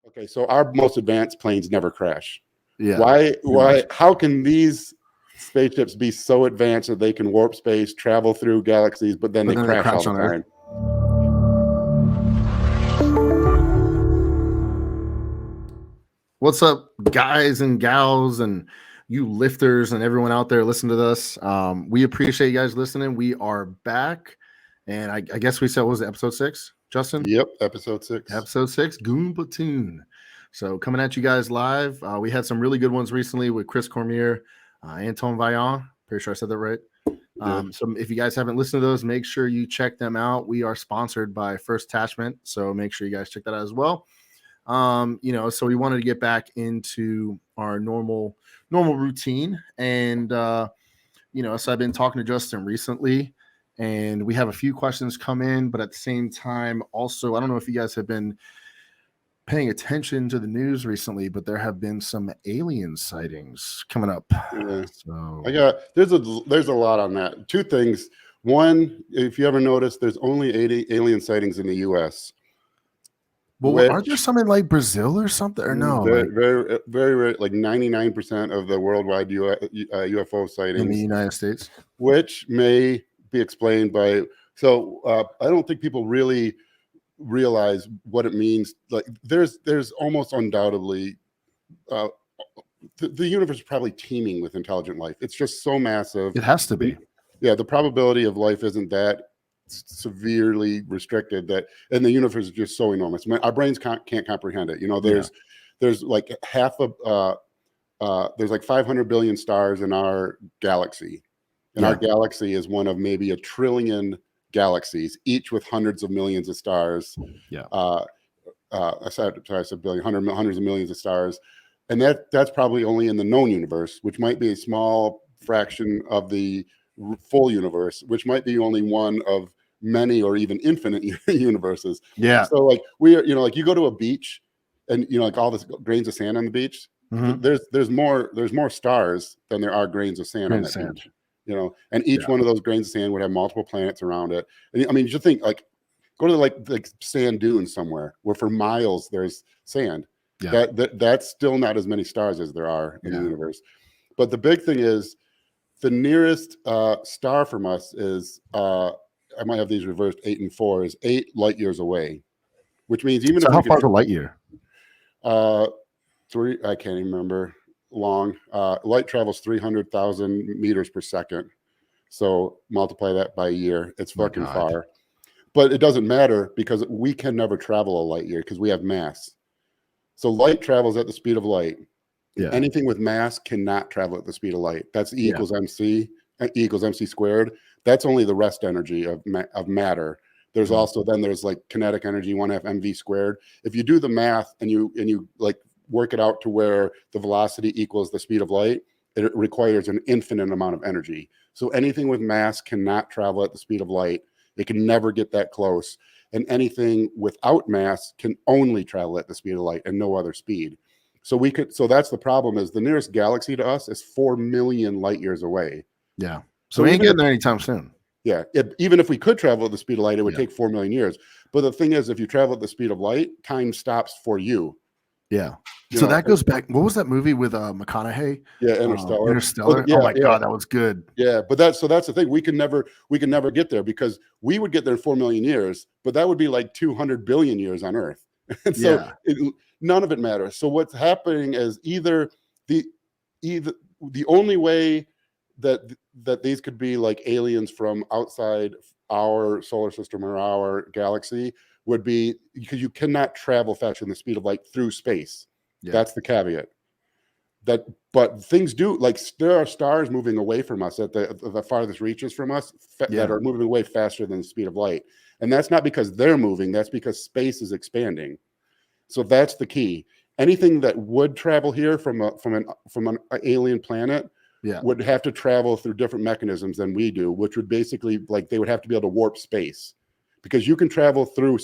Okay, so our most advanced planes never crash. Yeah. Why, how can these spaceships be so advanced that they can warp space, travel through galaxies, but then they crash all the time? What's up, guys and gals and you lifters and everyone out there listening to this? We appreciate you guys listening. We are back, and I guess we said, what was it, episode 6, Justin? Yep, episode 6. Episode 6, Goon Platoon. So coming at you guys live. We had some really good ones recently with Chris Cormier, Anton Vaillant. Pretty sure I said that right. So if you guys haven't listened to those, make sure you check them out. We are sponsored by First Detachment, so make sure you guys check that out as well. So we wanted to get back into our normal routine, and so I've been talking to Justin recently, and we have a few questions come in, but at the same time, also, I don't know if you guys have been paying attention to the news recently, but there have been some alien sightings coming up. Yeah. So there's a lot on that. Two things. One, if you ever noticed, there's only 80 alien sightings in the U.S. Well, aren't there some in like Brazil or something? Or no? Very, very, like 99% of the worldwide UFO sightings in the United States, which may be explained by. So I don't think people really realize what it means. Like there's almost undoubtedly the universe is probably teeming with intelligent life. It's just so massive. It has to be. Yeah, the probability of life isn't that severely restricted, and the universe is just so enormous. I mean, our brains can't comprehend it. There's like there's like 500 billion stars in our galaxy, and our galaxy is one of maybe 1 trillion galaxies, each with hundreds of millions of stars. I said billion, hundreds of millions of stars, and that's probably only in the known universe, which might be a small fraction of the full universe, which might be only one of many or even infinite universes. Yeah. So like we are, like you go to a beach, and like all this grains of sand on the beach. Mm-hmm. There's more stars than there are grains of sand on that beach. And each one of those grains of sand would have multiple planets around it. And I mean, you just think like go to like sand dunes somewhere where for miles there's sand. Yeah. That's still not as many stars as there are in the universe. But the big thing is the nearest star from us is I might have these reversed, 8 and 4 is 8 light years away, which means even if how far is a light year? 3, I can't even remember. Long. Light travels 300,000 meters per second. So multiply that by a year. It's fucking far. But it doesn't matter because we can never travel a light year because we have mass. So light travels at the speed of light. Yeah. Anything with mass cannot travel at the speed of light. That's E equals MC. E equals MC squared. That's only the rest energy of matter. There's also there's like kinetic energy, 1/2 mv squared. If you do the math and you like work it out to where the velocity equals the speed of light, it requires an infinite amount of energy. So anything with mass cannot travel at the speed of light. It can never get that close. And anything without mass can only travel at the speed of light and no other speed. So that's the problem, is the nearest galaxy to us is 4 million light years away. Yeah. So we ain't getting there anytime soon. Yeah. Even if we could travel at the speed of light, it would take 4 million years. But the thing is, if you travel at the speed of light, time stops for you. Yeah. So that goes back. What was that movie with McConaughey? Yeah, Interstellar. Interstellar. Oh my God, that was good. Yeah, but that's the thing. We can never get there because we would get there in 4 million years, but that would be like 200 billion years on Earth. And so none of it matters. So what's happening is either the only way that these could be like aliens from outside our solar system or our galaxy would be because you cannot travel faster than the speed of light through space. Yeah. That's the caveat. But things do, like there are stars moving away from us at the farthest reaches from us that are moving away faster than the speed of light. And that's not because they're moving, that's because space is expanding. So that's the key. Anything that would travel here from an alien planet would have to travel through different mechanisms than we do, which would basically, like, they would have to be able to warp space, because you can't travel through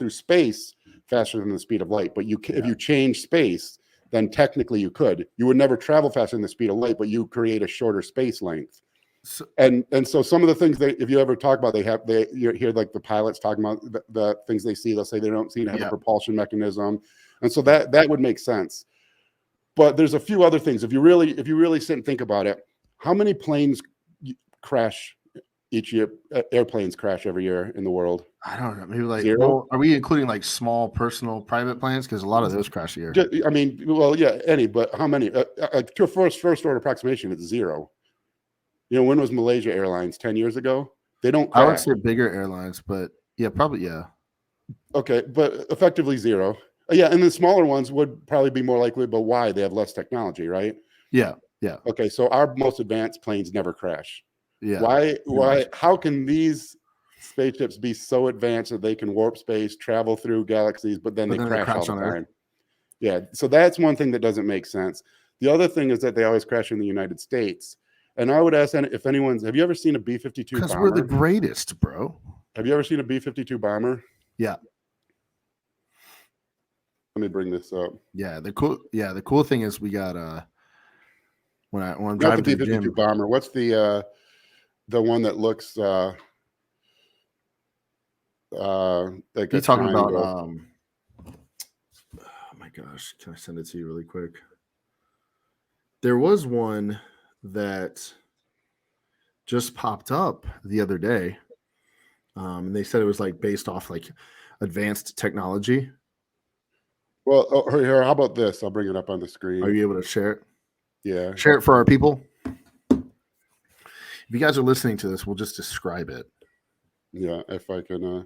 space faster than the speed of light, but you can, if you change space, then technically you could. You would never travel faster than the speed of light, but you create a shorter space length. And so some of the things if you ever talk about, you hear like the pilots talking about the things they see. They'll say they don't seem to have a propulsion mechanism, and so that would make sense. But there's a few other things. If you really sit and think about it, how many planes crash each year? Airplanes crash every year in the world. I don't know. Maybe like 0? Well, are we including like small personal private planes? Because a lot of those crash a year. I mean, well, yeah, but how many? To a first order approximation, it's 0. You know, when was Malaysia Airlines? 10 years ago? They don't crash. I would say bigger airlines, but yeah, probably, yeah. Okay, but effectively 0. Yeah, and the smaller ones would probably be more likely, but why? They have less technology, right? Yeah. Okay, so our most advanced planes never crash. Yeah. Why? How can these spaceships be so advanced that they can warp space, travel through galaxies, but then they crash all the time? Yeah, so that's one thing that doesn't make sense. The other thing is that they always crash in the United States. And I would ask if have you ever seen a B-52 bomber? Because we're the greatest, bro. Have you ever seen a B-52 bomber? Yeah. Let me bring this up. Yeah, the cool thing is we got when I'm driving the B-52 to the gym, bomber. What's the one that looks like you're talking about oh my gosh, can I send it to you really quick? There was one that just popped up the other day, and they said it was like based off like advanced technology. Well, here, how about this? I'll bring it up on the screen. Are you able to share it? Yeah. Share it for our people. If you guys are listening to this, we'll just describe it. Yeah, if I can.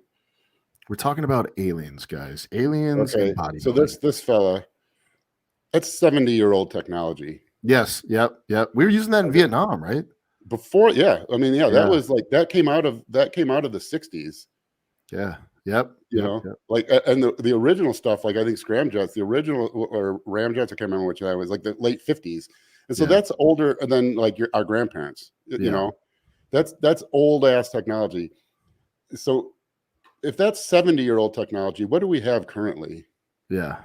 We're talking about aliens, guys. Aliens and bodybuilding. So this fella, that's 70-year-old technology. Yes. Yep. We were using that in Vietnam, right? Before, yeah. I mean, that was like that came out of the 60s. Yeah. Yep. You know, like, and the original stuff, like I think scramjets, the original or ramjets, I can't remember which that was, like the late 50s. And so that's older than like our grandparents. You know, that's old ass technology. So if that's 70-year-old technology, what do we have currently? Yeah.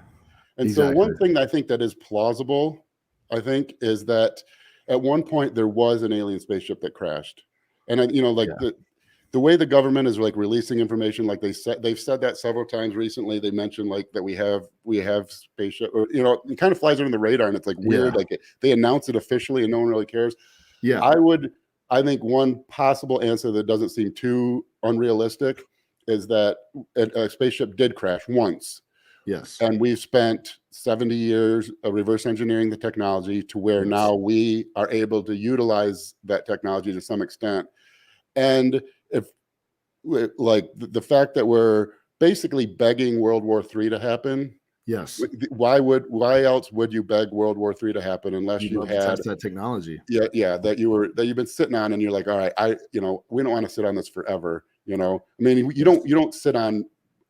And so one thing I think that is plausible, I think, is that at one point there was an alien spaceship that crashed. And the way the government is like releasing information, like they've said that several times recently. They mentioned like that we have spaceship, or it kind of flies under the radar, and it's like weird. Like they announce it officially and no one really cares. Yeah. I think one possible answer that doesn't seem too unrealistic is that a spaceship did crash once. Yes. And we've spent 70 years of reverse engineering the technology to where now we are able to utilize that technology to some extent. And if like the fact that we're basically begging World War III to happen. Yes. Why else would you beg World War III to happen unless you had that technology? Yeah. That you've been sitting on, and you're like, all right, we don't want to sit on this forever. I mean, you don't sit on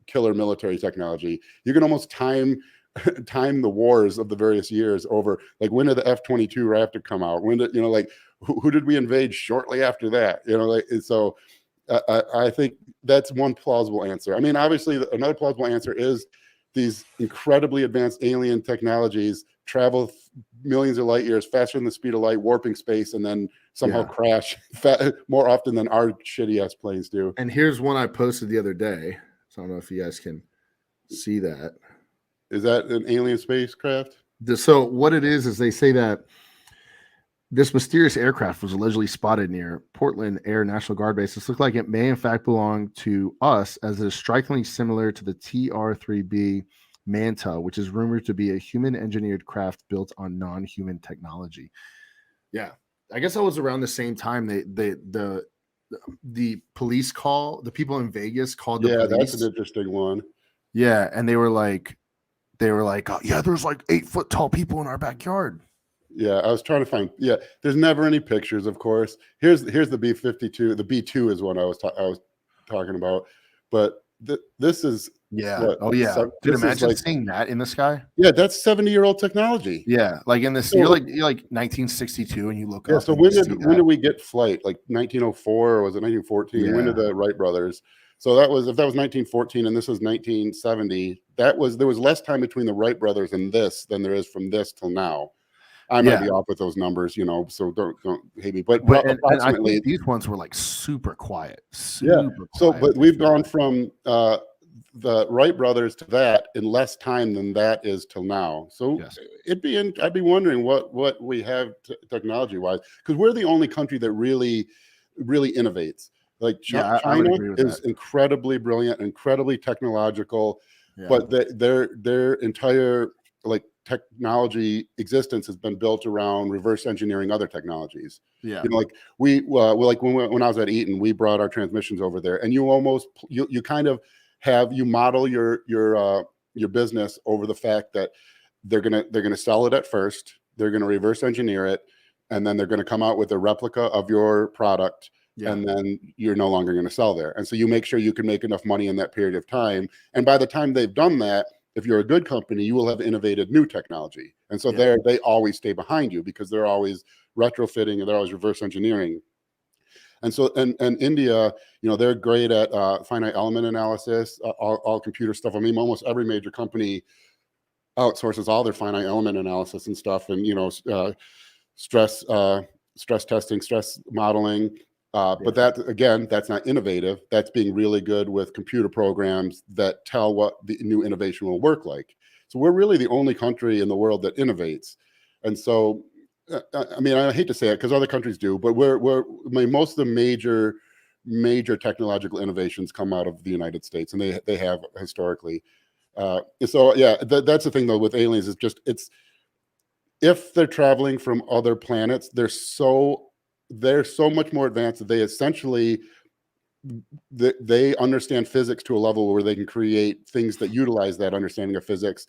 killer military technology. You can almost time the wars of the various years over, like, when did the F-22 Raptor come out? When did like who did we invade shortly after that? So I think that's one plausible answer. I mean, obviously another plausible answer is these incredibly advanced alien technologies travel millions of light years faster than the speed of light, warping space, and then somehow crash more often than our shitty ass planes do. And here's one I posted the other day. So I don't know if you guys can see that. Is that an alien spacecraft? So what it is they say that this mysterious aircraft was allegedly spotted near Portland Air National Guard Base. This looked like it may in fact belong to us, as it is strikingly similar to the TR-3B Manta, which is rumored to be a human-engineered craft built on non-human technology. Yeah, I guess that was around the same time the police call, the people in Vegas called the police. That's an interesting one. Yeah, and they were like, oh, yeah, there's like 8-foot tall people in our backyard. Yeah, I was trying to find. Yeah, there's never any pictures, of course. Here's the B-52. The B-2 is what I was talking about. But this is Dude, imagine seeing that in the sky. Yeah, that's 70-year-old technology. Yeah, like in this, you're like 1962, and you look up. So when did we get flight? Like 1904, or was it 1914? Yeah. When did the Wright brothers? So if that was 1914 and this was 1970, there was less time between the Wright brothers and this than there is from this till now. I might be off with those numbers, so don't hate me. But and I think these ones were like super quiet. So, but we've gone from the Wright brothers to that in less time than that is till now. So I'd be wondering what we have technology wise, because we're the only country that really innovates. Like China is incredibly brilliant, incredibly technological, but their entire like technology existence has been built around reverse engineering other technologies. Like like when I was at Eaton, we brought our transmissions over there, and you kind of you model your business over the fact that they're gonna sell it at first, they're gonna reverse engineer it, and then they're gonna come out with a replica of your product. And then you're no longer going to sell there. And so you make sure you can make enough money in that period of time. And by the time they've done that, if you're a good company, you will have innovated new technology. And so they always stay behind you because they're always retrofitting and they're always reverse engineering. And so, and India, they're great at finite element analysis, all computer stuff. I mean, almost every major company outsources all their finite element analysis and stuff. And, stress testing, stress modeling. But that's not innovative. That's being really good with computer programs that tell what the new innovation will work like. So we're really the only country in the world that innovates. And so, I mean, I hate to say it because other countries do, but most of the major technological innovations come out of the United States, and they have historically. So yeah, that's the thing though with aliens is if they're traveling from other planets, they're so much more advanced that they essentially they understand physics to a level where they can create things that utilize that understanding of physics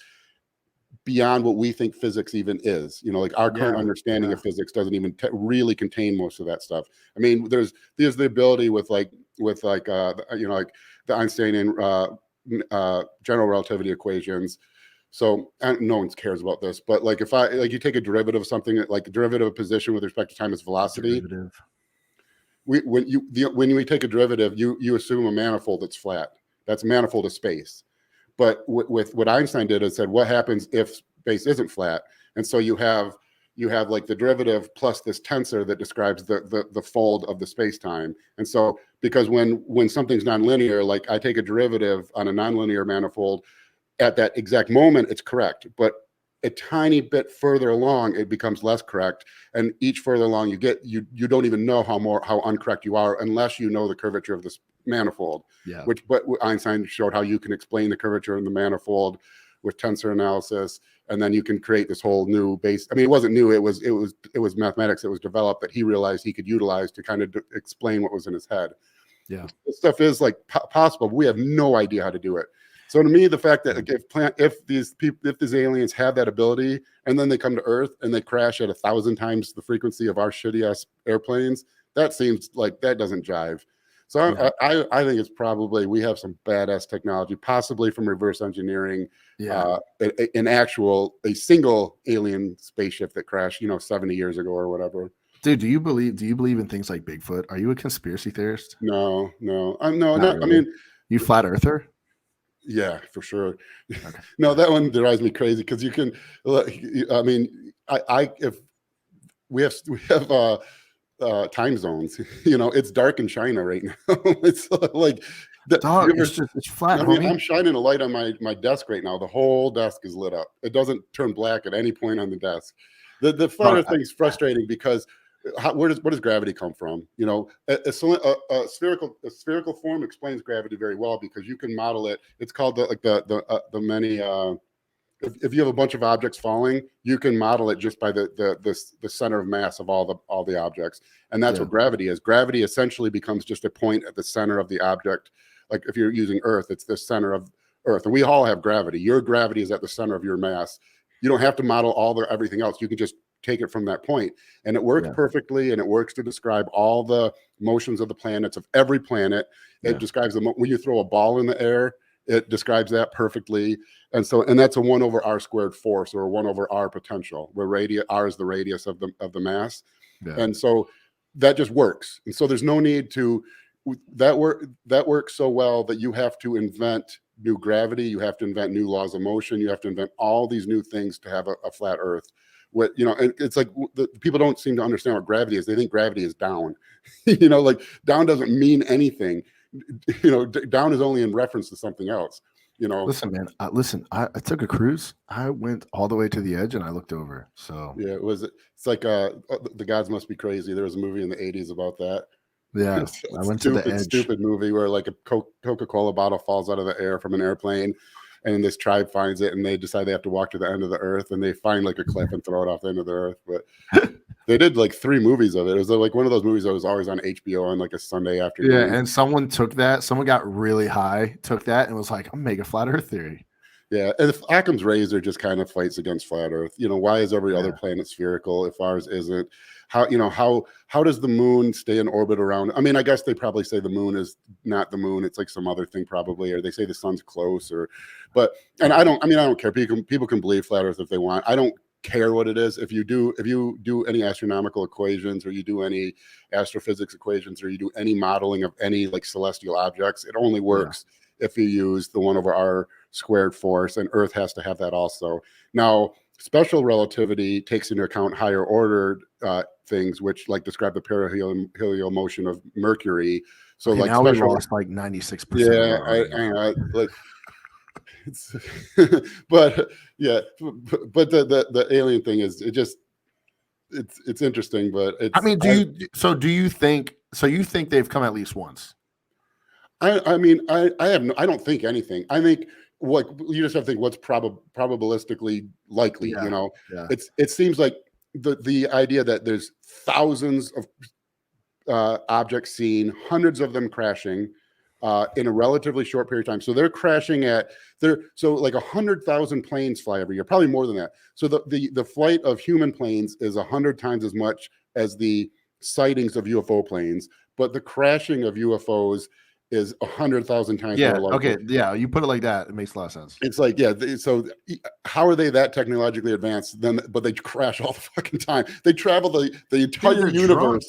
beyond what we think physics even is. Like our current understanding of physics doesn't even really contain most of that stuff. I mean, there's the ability with the Einstein and general relativity equations. So no one cares about this, but like if you take a derivative of something, like a derivative of position with respect to time is velocity. When we take a derivative, you assume a manifold that's flat. That's a manifold of space. But with what Einstein did is said, what happens if space isn't flat? And so you have like the derivative plus this tensor that describes the fold of the space time. And so because when something's nonlinear, like I take a derivative on a nonlinear manifold, at that exact moment, it's correct. But a tiny bit further along, it becomes less correct. And each further along you get, you don't even know how incorrect you are unless you know the curvature of this manifold. But Einstein showed how you can explain the curvature in the manifold with tensor analysis, and then you can create this whole new base. I mean, it wasn't new. It was mathematics that was developed that he realized he could utilize to kind of explain what was in his head. This stuff is like possible, but we have no idea how to do it. So to me, the fact that if these aliens have that ability and then they come to Earth and they crash at 1,000 times the frequency of our shitty ass airplanes, that seems like that doesn't jive. So I think it's probably we have some badass technology, possibly from reverse engineering, a single alien spaceship that crashed, 70 years ago or whatever. Dude, do you believe in things like Bigfoot? Are you a conspiracy theorist? No. I'm not really. I mean, you flat earther? Yeah, for sure. Okay. No, that one drives me crazy because you can. I mean, if we have time zones. It's dark in China right now. It's like it's flat. I mean, I'm shining a light on my desk right now. The whole desk is lit up. It doesn't turn black at any point on the desk. The flat earth thing is frustrating because. Where does gravity come from? A spherical form explains gravity very well because you can model it. It's called the many. If you have a bunch of objects falling, you can model it just by the center of mass of all the objects, and that's what gravity is. Gravity essentially becomes just a point at the center of the object. Like if you're using Earth, it's the center of Earth, and we all have gravity. Your gravity is at the center of your mass. You don't have to model everything else. You can just take it from that point, and it works perfectly, and it works to describe all the motions of the planets, of every planet. It describes when you throw a ball in the air, it describes that perfectly. And that's a 1 over r squared force, or a 1 over r potential, where r is the radius of the mass. And so that just works. And so there's no need to that works so well that you have to invent new gravity. You have to invent new laws of motion. You have to invent all these new things to have a flat Earth. What, you know, it's like people don't seem to understand what gravity is. They think gravity is down. You know, like down doesn't mean anything. You know, down is only in reference to something else. You know, listen, man. I took a cruise. I went all the way to the edge and I looked over. So yeah, it's like The Gods Must Be Crazy. There was a movie in the 80s about that. Yeah, I went to the edge. Stupid movie where like a Coca-Cola bottle falls out of the air from an airplane, and this tribe finds it, and they decide they have to walk to the end of the earth, and they find like a cliff and throw it off the end of the earth. But they did like 3 movies of it. It was like one of those movies that was always on HBO on like a Sunday afternoon. Yeah, and someone took that. Someone got really high, took that, and was like, "I'm making flat Earth theory." Yeah, and if Occam's razor just kind of fights against flat Earth. You know, why is every other planet spherical if ours isn't? How does the moon stay in orbit around? I mean, I guess they probably say the moon is not the moon; it's like some other thing probably, or they say the sun's close, and I don't care. People can believe flat Earth if they want. I don't care what it is. If you do any astronomical equations, or you do any astrophysics equations, or you do any modeling of any like celestial objects, it only works if you use the 1/r squared force, and Earth has to have that also. Now, special relativity takes into account higher ordered things, which like describe the perihelial motion of Mercury. So like now we lost like 96%. Yeah, I like it's, but yeah, but the alien thing is it's interesting, but it's. I mean, you think they've come at least once? I don't think anything. I think what you just have to think what's probabilistically likely. You know, it seems like the idea that there's thousands of objects seen, hundreds of them crashing in a relatively short period of time. So they're crashing so like 100,000 planes fly every year, probably more than that. So the flight of human planes is 100 times as much as the sightings of UFO planes, but the crashing of UFOs is 100,000 times more likely. Okay. Yeah. You put it like that. It makes a lot of sense. It's like, so how are they that technologically advanced but they crash all the fucking time? They travel the entire universe. Drunk.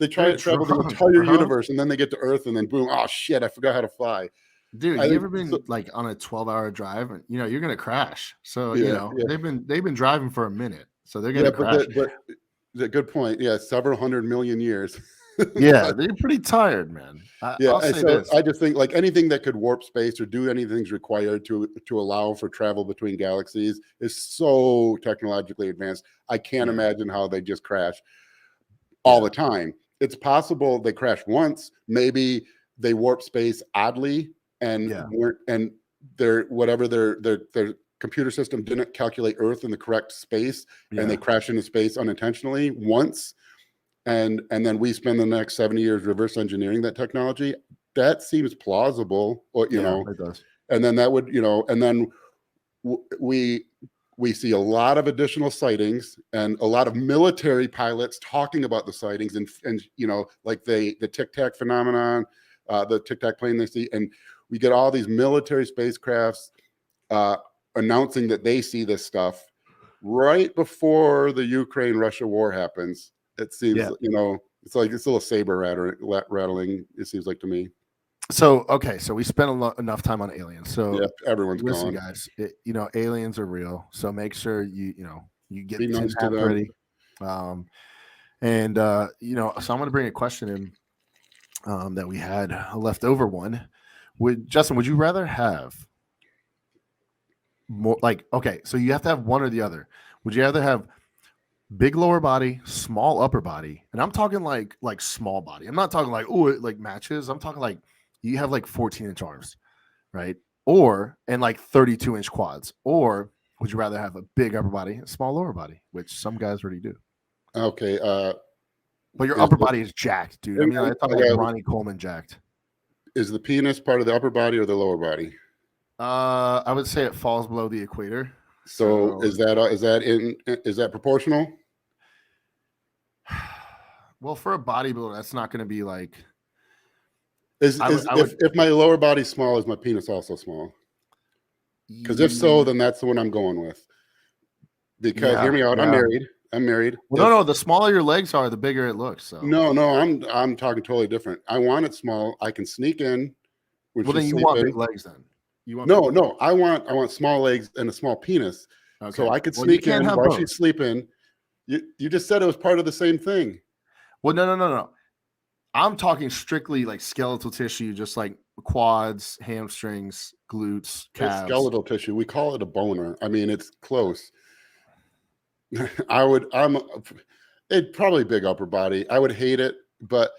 They try to travel the entire universe, and then they get to Earth, and then boom, oh shit, I forgot how to fly. Dude, you ever been like on a 12-hour drive, and you know you're gonna crash. So they've been driving for a minute, so they're gonna crash. But the good point. Yeah, several hundred million years. Yeah, they're pretty tired, man. I just think like anything that could warp space or do anything's required to allow for travel between galaxies is so technologically advanced. I can't imagine how they just crash all the time. It's possible they crash once. Maybe they warp space oddly, and their computer system didn't calculate Earth in the correct space, and they crash into space unintentionally once. And then we spend the next 70 years reverse engineering that technology. That seems plausible, or it does. And then that would, and then we see a lot of additional sightings and a lot of military pilots talking about the sightings and like the Tic Tac phenomenon, the Tic Tac plane they see, and we get all these military spacecrafts announcing that they see this stuff right before the Ukraine-Russia war happens. It seems, it's like it's a little saber rattling. It seems like to me. So we spent enough time on aliens. So everyone's listen, gone. guys. Aliens are real. So make sure you get nice to them. ready. So I'm going to bring a question in that we had a leftover one. Justin, would you rather have more so you have to have one or the other? Would you rather have big lower body, small upper body? And I'm talking like small body. I'm not talking like, it like matches. I'm talking like you have like 14-inch arms, right? And like 32-inch quads. Or would you rather have a big upper body and small lower body, which some guys already do? Okay. But your upper body is jacked, dude. I mean, I thought like Ronnie Coleman jacked. Is the penis part of the upper body or the lower body? I would say it falls below the equator. So is that proportional? Well, for a bodybuilder, that's not going to be like. If my lower body's small, is my penis also small? Because if so, then that's the one I'm going with. Because hear me out, I'm married. Well, no, the smaller your legs are, the bigger it looks. So no, I'm talking totally different. I want it small. I can sneak in. Well, then you want big legs then. You want No. I want small legs and a small penis, so I could sneak in while she's sleeping. You just said it was part of the same thing. Well, no. I'm talking strictly like skeletal tissue, just like quads, hamstrings, glutes, calves. It's skeletal tissue. We call it a boner. I mean, it's close. It'd probably big upper body. I would hate it, but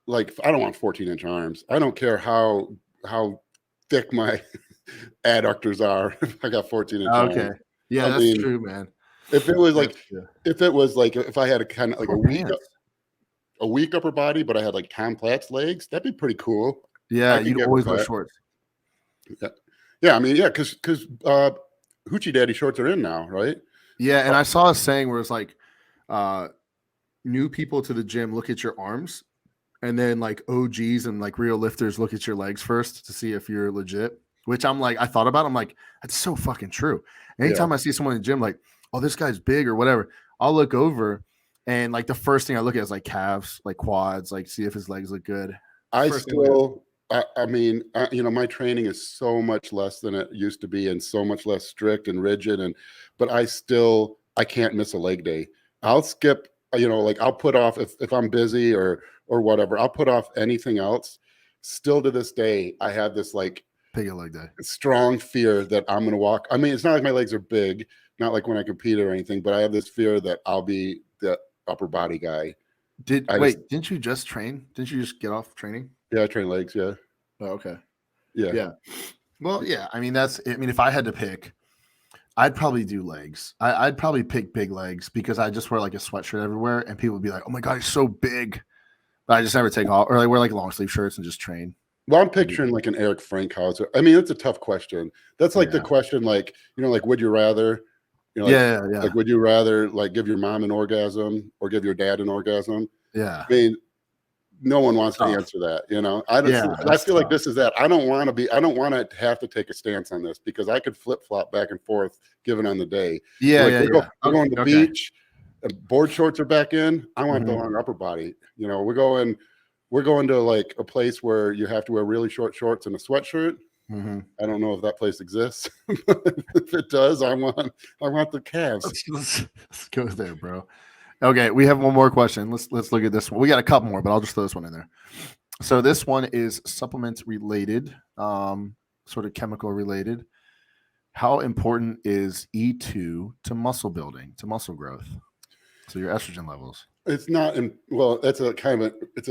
like I don't want 14-inch arms. I don't care how thick my adductors are. If I got 14-inch arms. Yeah, that's true, man. If it was like if I had a kind of like a weak upper body, but I had like Tom Platz legs, that'd be pretty cool. Yeah, you'd always wear shorts. Yeah. I mean, yeah, because Hoochie Daddy shorts are in now, right? Yeah, and I saw a saying where it's like, new people to the gym look at your arms, and then like OGs and like real lifters look at your legs first to see if you're legit. Which I'm like, I thought about it, I'm like, that's so fucking true. Anytime I see someone in the gym, like, oh, this guy's big or whatever, I'll look over and like the first thing I look at is like calves, like quads, like see if his legs look good. I mean, my training is so much less than it used to be and so much less strict and rigid. But I can't miss a leg day. I'll skip, like I'll put off if I'm busy or whatever, I'll put off anything else. Still to this day, I have this like pick a leg day, strong fear that I'm going to walk. I mean, it's not like my legs are big, not like when I compete or anything, but I have this fear that I'll be the upper body guy. Didn't you just train? Didn't you just get off training? Yeah, I train legs. Yeah. Oh, okay. Yeah. Well, yeah. I mean, if I had to pick, I'd probably do legs. I'd probably pick big legs because I just wear like a sweatshirt everywhere and people would be like, oh my God, he's so big. But I just never take off, or I wear like long sleeve shirts and just train. Well, I'm picturing like an Eric Frankhauser. I mean, that's a tough question. That's like the question, like, like, would you rather, like, would you rather like give your mom an orgasm or give your dad an orgasm? Yeah. I mean, no one wants to answer that, I feel like this is that. I don't want to have to take a stance on this because I could flip flop back and forth given on the day. We're going to the beach, board shorts are back in. I want the long upper body. We're going to like a place where you have to wear really short shorts and a sweatshirt. I don't know if that place exists. If it does, I want the calves. Let's go there, bro. Okay, we have one more question. Let's look at this one. We got a couple more, but I'll just throw this one in there. So this one is supplement related, sort of chemical related. How important is E2 to muscle building, to muscle growth? So your estrogen levels. It's not that's a kind of it's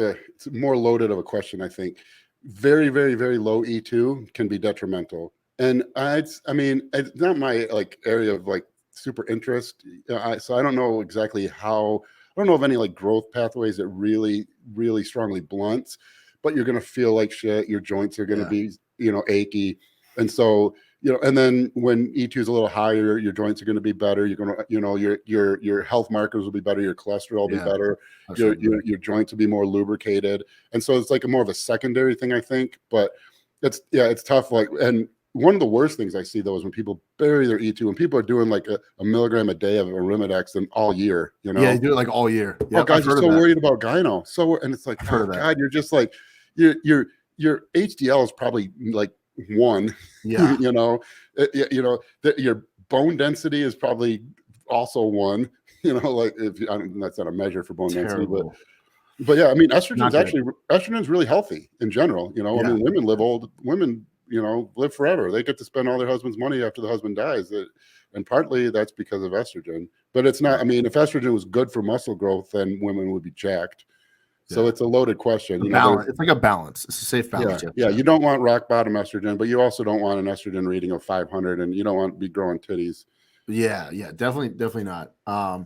more loaded of a question, I think. Very, very, very low E2 can be detrimental. And it's not my like area of like super interest. So I don't know exactly how, I don't know of any like growth pathways that really, really strongly blunts, but you're going to feel like shit. Your joints are going to be, achy. And so, and then when E2 is a little higher, your joints are going to be better. You're going to, your health markers will be better. Your cholesterol will be better. Your joints will be more lubricated. And so it's like more of a secondary thing, I think, but it's tough. Like, and one of the worst things I see though is when people bury their E2, when people are doing like a milligram a day of Arimidex and all year, Yeah, you do it like all year. Yep, guys are so worried about gyno. And it's like, oh God, you're just like, your HDL is probably like 1. Yeah. Your bone density is probably also 1. Like that's not a measure for bone density, but yeah, I mean, estrogen's really healthy in general. I mean, women live forever. They get to spend all their husband's money after the husband dies. And partly that's because of estrogen. But it's not, I mean, if estrogen was good for muscle growth, then women would be jacked. So it's a loaded question. It's like a balance. It's a safe balance. Yeah. You don't want rock bottom estrogen, but you also don't want an estrogen reading of 500, and you don't want to be growing titties. Yeah, definitely not. I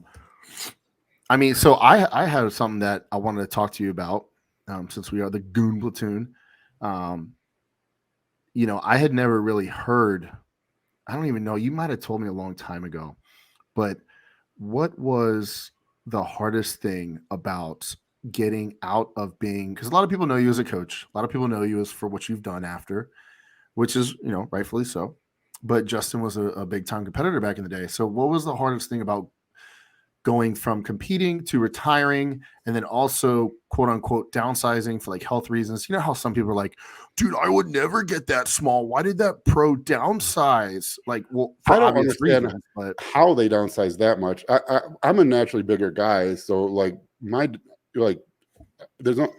mean, so I have something that I wanted to talk to you about, since we are the Goon Platoon. I had never really heard. I don't even know. You might have told me a long time ago, but what was the hardest thing about getting out of being, because a lot of people know you as a coach, a lot of people know you as for what you've done after, which is rightfully so, but Justin was a big time competitor back in the day. So what was the hardest thing about going from competing to retiring, and then also quote unquote downsizing for like health reasons. You know how some people are like, dude, I would never get that small. Why did that pro downsize? Like, well, for I don't obvious understand reasons, but how they downsize that much. I'm a naturally bigger guy, so like there's no.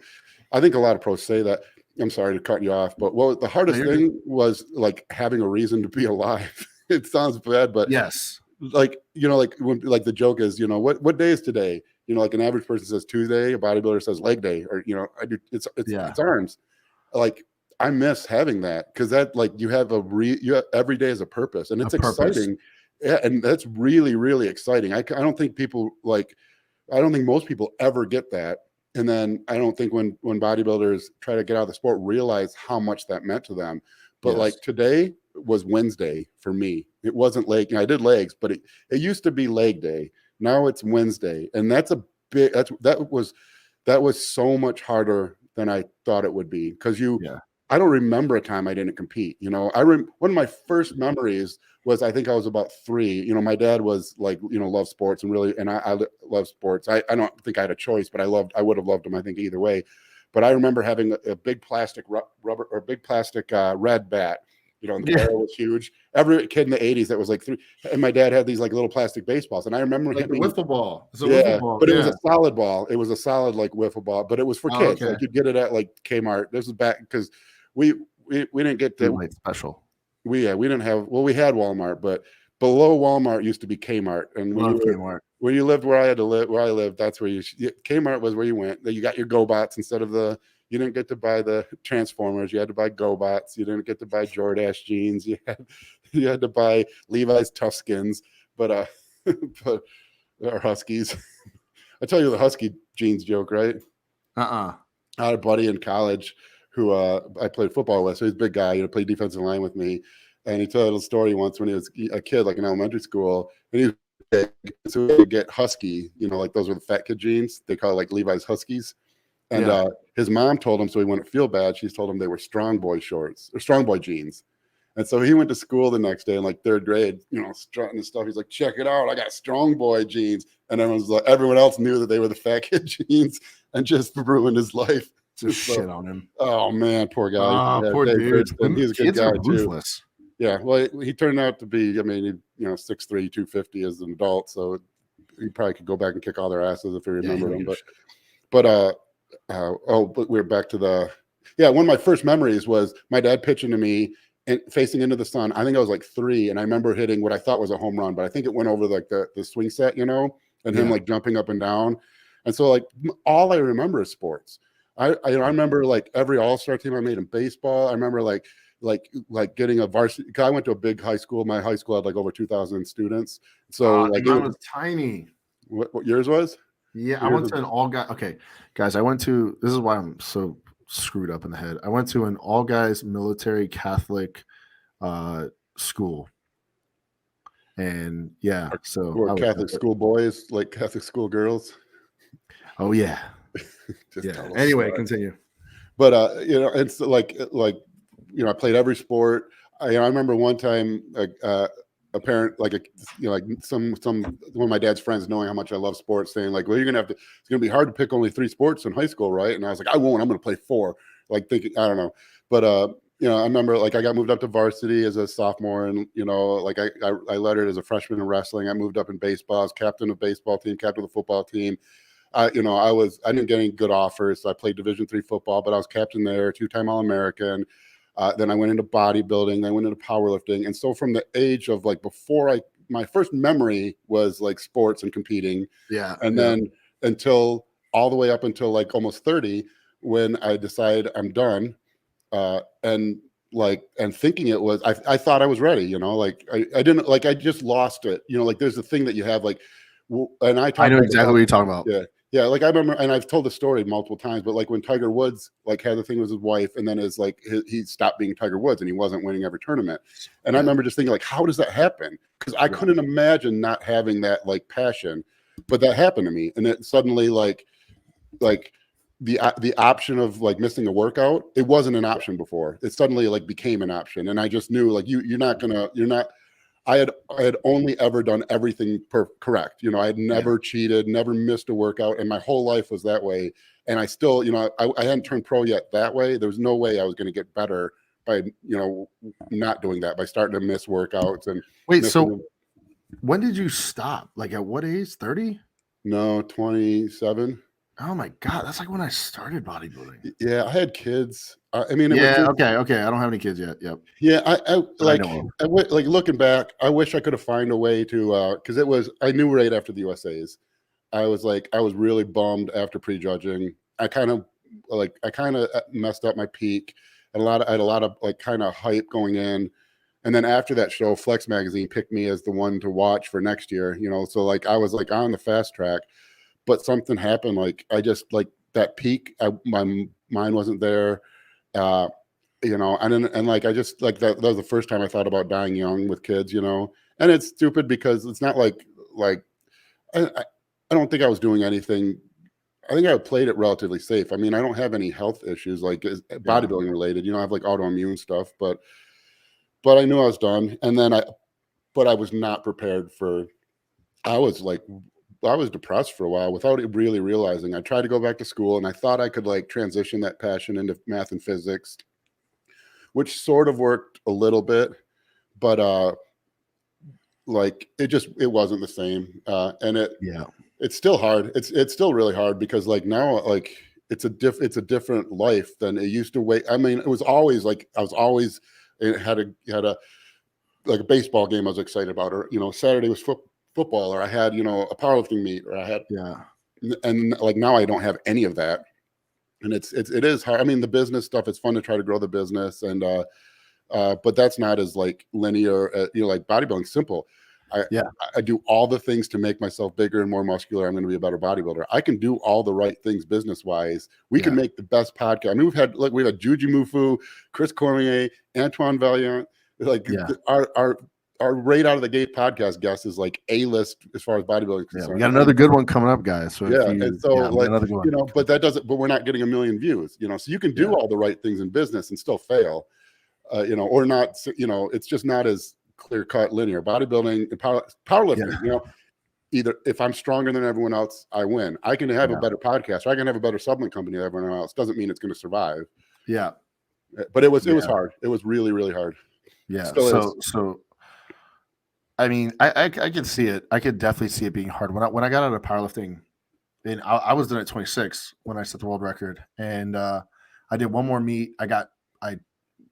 I think a lot of pros say that. I'm sorry to cut you off, but the hardest you're thing was like having a reason to be alive. It sounds bad, but yes, like, like when like the joke is, what day is today? Like an average person says Tuesday, a bodybuilder says leg day, or I do it's arms. Like I miss having that, because that, like, you have every day is a purpose, and it's exciting. Yeah, and that's really, really exciting. I don't think people I don't think most people ever get that. And then I don't think when bodybuilders try to get out of the sport realize how much that meant to them. But like today was Wednesday for me. It wasn't leg. I did legs, but it used to be leg day. Now it's Wednesday, and that's a big. That was so much harder than I thought it would be, because I don't remember a time I didn't compete. One of my first memories was, I think I was about 3. My dad was like, loved sports, and I love sports. I don't think I had a choice, but I would have loved them, I think, either way. But I remember having a big plastic rubber, or big plastic red bat. And the barrel was huge. Every kid in the 80s that was like 3, and my dad had these like little plastic baseballs, and I remember like hitting the wiffle ball. It's a yeah, wiffle ball. but it was a solid ball. It was a solid like wiffle ball, but it was for kids. Okay. Like you'd get it at like Kmart. This is back because we didn't get that special. We didn't have, we had Walmart, but below Walmart used to be Kmart. And when you lived where I lived, that's where Kmart was where you went. You got your GoBots instead of you didn't get to buy the Transformers. You had to buy GoBots. You didn't get to buy Jordache jeans. You had to buy Levi's Tough Skins, but or Huskies. I tell you the Husky jeans joke, right? I had a buddy in college who I played football with. So he's a big guy, played defensive line with me. And he told a story once when he was a kid, like in elementary school, and he was big, so he would get Husky, like those were the fat kid jeans. They call it like Levi's Huskies. And his mom told him, so he wouldn't feel bad, she's told him they were strong boy shorts or strong boy jeans. And so he went to school the next day in like 3rd grade, strutting and stuff. He's like, check it out, I got strong boy jeans. And everyone else knew that they were the fat kid jeans, and just ruined his life. Just shit on him. Oh man, poor guy. Poor dude. He's a good guy too. Ruthless. Yeah, well, he turned out to be, 6'3", 250 as an adult, so he probably could go back and kick all their asses if he remembered them. But we're back to one of my first memories was my dad pitching to me and facing into the sun. I think I was like 3, and I remember hitting what I thought was a home run, but I think it went over like the swing set, and him like jumping up and down. And so like all I remember is sports. I remember like every all-star team I made in baseball. I remember like getting a varsity, because I went to a big high school. My high school had like over 2,000 students. So like mine was tiny. What yours was? Yeah, I went to an all-guy. Okay, guys, this is why I'm so screwed up in the head. I went to an all-guys military Catholic school. And so were Catholic school boys like Catholic school girls? Oh yeah. Anyway, continue. But it's like I played every sport. I remember one time a parent, like some one of my dad's friends, knowing how much I love sports, saying like, well, it's gonna be hard to pick only 3 sports in high school, right? And I was like, I won't. I'm gonna play 4. Like thinking, I don't know. But I remember like I got moved up to varsity as a sophomore, and like I lettered as a freshman in wrestling. I moved up in baseball. I was captain of baseball team, captain of the football team. I didn't get any good offers. So I played Division III football, but I was captain there, 2-time All-American. Then I went into bodybuilding. Then I went into powerlifting. And so from the age of like my first memory was like sports and competing. Yeah. And then until all the way up until like almost 30, when I decided I'm done. And thinking it was, I thought I was ready, like I didn't, like I just lost it. Like there's the thing that you have like, and I know exactly what you're talking about. Yeah, like I remember, and I've told the story multiple times, but like when Tiger Woods like had the thing with his wife, and then he stopped being Tiger Woods, and he wasn't winning every tournament. And I remember just thinking like, how does that happen? Because I couldn't imagine not having that like passion, but that happened to me, and it suddenly like the option of like missing a workout, it wasn't an option before. It suddenly like became an option, and I just knew like you're not. I had only ever done everything correct. You know, I had never cheated, never missed a workout, and my whole life was that way. And I still, you know, I hadn't turned pro yet that way. There was no way I was going to get better by, you know, not doing that, by starting to miss workouts and wait. So when did you stop? Like at what age? 30? No, 27. Oh my God, that's like when I started bodybuilding. Yeah, I had kids. I mean, okay. I don't have any kids yet. Yep. Yeah, like looking back, I wish I could have found a way to, because I knew right after the USA's, I was really bummed after prejudging. I kind of messed up my peak. I had a lot of like kind of hype going in. And then after that show, Flex Magazine picked me as the one to watch for next year, you know. So like I was like on the fast track, but something happened. Like I just like that peak, my mind wasn't there. You know, and like I just like that was the first time I thought about dying young with kids, you know. And it's stupid because it's not like I don't think I was doing anything. I think I played it relatively safe. I mean, I don't have any health issues like bodybuilding related. You know, I have like autoimmune stuff, but I knew I was done. And then but I was not prepared for. I was depressed for a while without it really realizing. I tried to go back to school, and I thought I could like transition that passion into math and physics, which sort of worked a little bit, but like it wasn't the same. And it's still hard. It's still really hard because like now, like it's a different life than it used to wait. I mean, it was always like it had a like a baseball game I was excited about, or you know, Saturday was football, or I had, you know, a powerlifting meet, or I had and like now I don't have any of that. And it is hard. I mean, the business stuff, it's fun to try to grow the business, and but that's not as like linear. You know, like bodybuilding, simple. I do all the things to make myself bigger and more muscular. I'm going to be a better bodybuilder. I can do all the right things business wise. We can make the best podcast. I mean, we've had Juju Mufu, Chris Cormier, Antoine Valiant. Like our right out of the gate podcast guest is like A-list as far as bodybuilding is concerned. We got another good one coming up, guys. So like, you know, but but we're not getting 1 million views, you know, so you can do all the right things in business and still fail, you know, or not, you know, it's just not as clear cut linear. Bodybuilding and powerlifting, you know, either if I'm stronger than everyone else, I win. I can have a better podcast, or I can have a better supplement company than everyone else. Doesn't mean it's going to survive. Yeah. But it was hard. It was really, really hard. Yeah. So I mean, I could see it. I could definitely see it being hard. When I got out of powerlifting, and I was done at 26 when I set the world record, and I did one more meet. I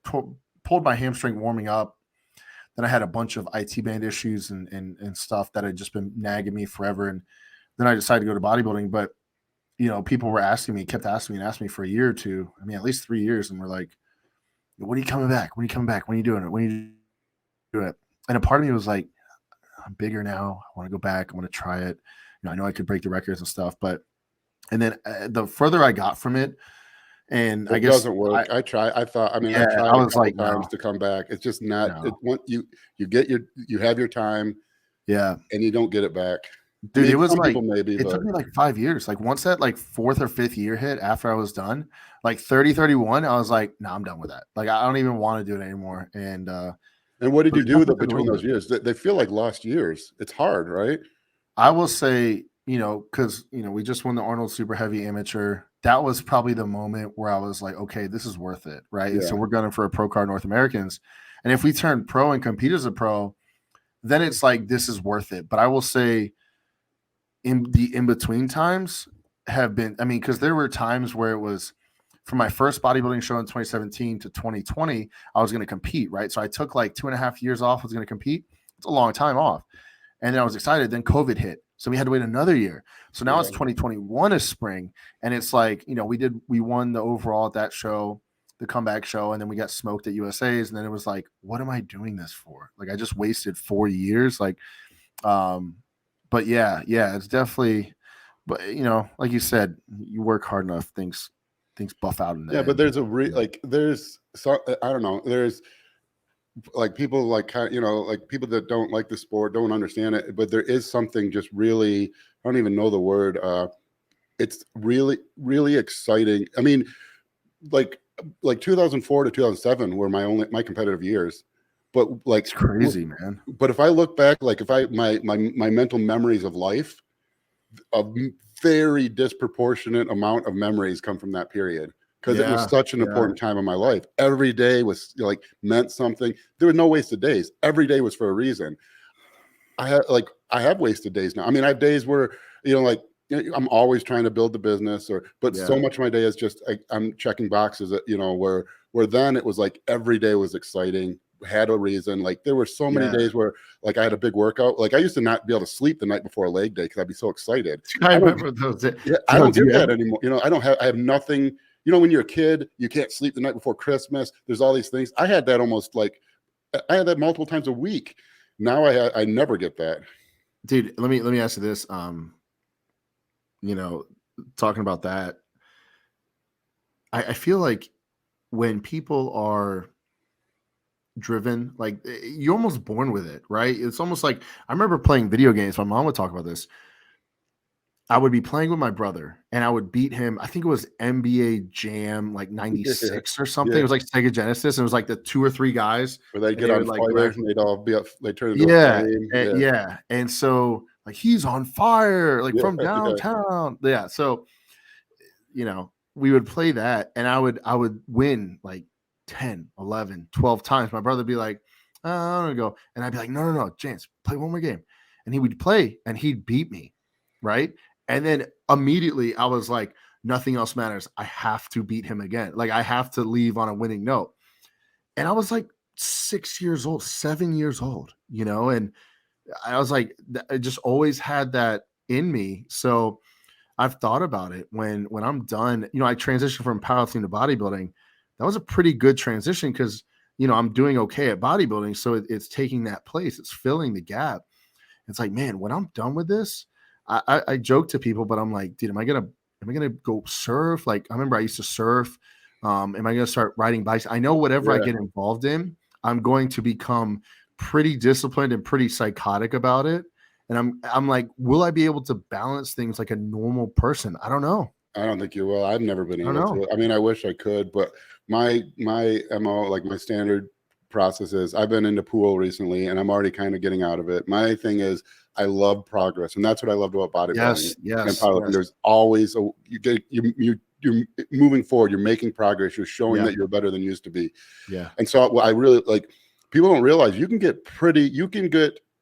pulled my hamstring warming up. Then I had a bunch of IT band issues and stuff that had just been nagging me forever. And then I decided to go to bodybuilding. But you know, people were kept asking me for a year or two. I mean, at least 3 years, and we're like, "When are you coming back? When are you coming back? When are you doing it? When are you doing it?" And a part of me was like, I'm bigger now. I want to go back. I want to try it. You know, I know I could break the records and stuff, and then the further I got from it, and I guess doesn't work. I tried. I thought. I mean, I tried a couple times to come back. It's just not. No. You have your time. Yeah, and you don't get it back. Dude, it was like it took me like 5 years. Like once that like fourth or fifth year hit after I was done, like 30, 31, I was like, no, I'm done with that. Like I don't even want to do it anymore. And what did you do between those years? They feel like lost years. It's hard, right? I will say, you know, because, you know, we just won the Arnold Super Heavy Amateur. That was probably the moment where I was like, okay, this is worth it, right? And so we're gunning for a pro card North Americans. And if we turn pro and compete as a pro, then it's like, this is worth it. But I will say in the in-between times have been, I mean, because there were times where it was, from my first bodybuilding show in 2017 to 2020, I was going to compete, right? So I took like 2.5 years off, was going to compete. It's a long time off. And then I was excited. Then COVID hit. So we had to wait another year. So now it's 2021 is spring. And it's like, you know, we won the overall at that show, the comeback show. And then we got smoked at USA's. And then it was like, what am I doing this for? Like, I just wasted 4 years. Like, but yeah, it's definitely, but you know, like you said, you work hard enough, things buff out in there. Yeah, but there's I don't know, there's like people like, you know, like people that don't like the sport, don't understand it, but there is something just really, I don't even know the word. It's really, really exciting. I mean, like 2004 to 2007 were my competitive years. But like, it's crazy, man. But if I look back, like if my mental memories of life, a very disproportionate amount of memories come from that period, because it was such an important time in my life. Every day was like meant something. There were no wasted days. Every day was for a reason. I have wasted days now. I mean, I have days where, like, I'm always trying to build the business, but so much of my day is just I'm checking boxes that, where then it was like every day was exciting, had a reason. Like there were so many days where like I had a big workout. Like I used to not be able to sleep the night before a leg day because I'd be so excited. I remember those. Yeah, I don't get that anymore. I have nothing. When you're a kid, you can't sleep the night before Christmas. There's all these things. I had that I had that multiple times a week. Now I never get that. Dude, let me ask you this. Talking about that, I feel like when people are driven, like you're almost born with it, right? It's almost like I remember playing video games. My mom would talk about this. I would be playing with my brother and I would beat him. I think it was NBA Jam like 96 or something. It was like Sega Genesis. And it was like the 2 or 3 guys where they'd get on fire and they'd all be up, they turn into a flame. And so like he's on fire, like from downtown. Yeah. So we would play that and I would win like 10, 11, 12 times. My brother would be like, oh, I'm gonna go. And I'd be like, no, James, play one more game. And he would play and he'd beat me. Right. And then immediately I was like, nothing else matters. I have to beat him again. Like I have to leave on a winning note. And I was like 6 years old, 7 years old, and I was like, I just always had that in me. So I've thought about it when I'm done, I transitioned from powerlifting to bodybuilding. That was a pretty good transition because, I'm doing okay at bodybuilding. So it's taking that place. It's filling the gap. It's like, man, when I'm done with this, I joke to people, but I'm like, dude, am I gonna go surf? Like, I remember I used to surf. Am I gonna start riding bikes? I know whatever I get involved in, I'm going to become pretty disciplined and pretty psychotic about it. And I'm like, will I be able to balance things like a normal person? I don't know. I don't think you will. I've never been able to. I mean, I wish I could, but my MO, like my standard process is I've been into pool recently and I'm already kind of getting out of it. My thing is I love progress, and that's what I loved about bodybuilding. Yes. There's always you're moving forward, you're making progress, you're showing that you're better than you used to be. Yeah. And so I really like, people don't realize you can get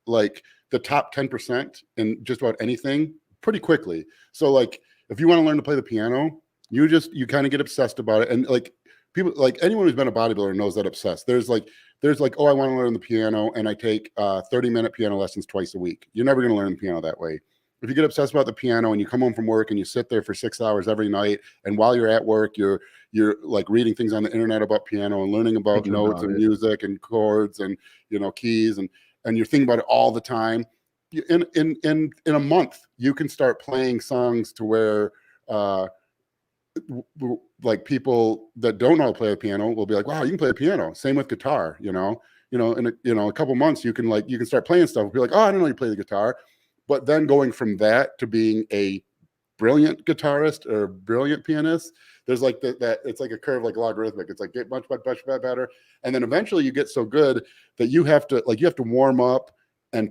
like the top 10% in just about anything pretty quickly. So like if you want to learn to play the piano, you kind of get obsessed about it. And like people, like anyone who's been a bodybuilder knows that obsessed. There's like, oh, I want to learn the piano and I take 30-minute piano lessons twice a week. You're never going to learn the piano that way. If you get obsessed about the piano and you come home from work and you sit there for 6 hours every night, and while you're at work, you're like reading things on the internet about piano and learning about notes and music and chords and, keys, and you're thinking about it all the time. In a month, you can start playing songs to where, like people that don't know how to play the piano will be like, wow, you can play the piano. Same with guitar, in a couple months, you can start playing stuff and be like, oh, I didn't know you play the guitar. But then going from that to being a brilliant guitarist or brilliant pianist, there's like that it's like a curve, like logarithmic. It's like get much better. And then eventually you get so good that you have to warm up and,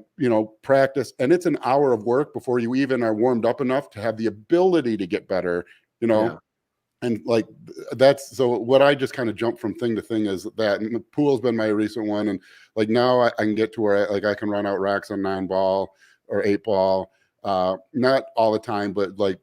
practice. And it's an hour of work before you even are warmed up enough to have the ability to get better, And like that's so what I just kind of jump from thing to thing is that. And the pool's been my recent one. And like now I can get to where I can run out racks on 9-ball or 8-ball, not all the time, but like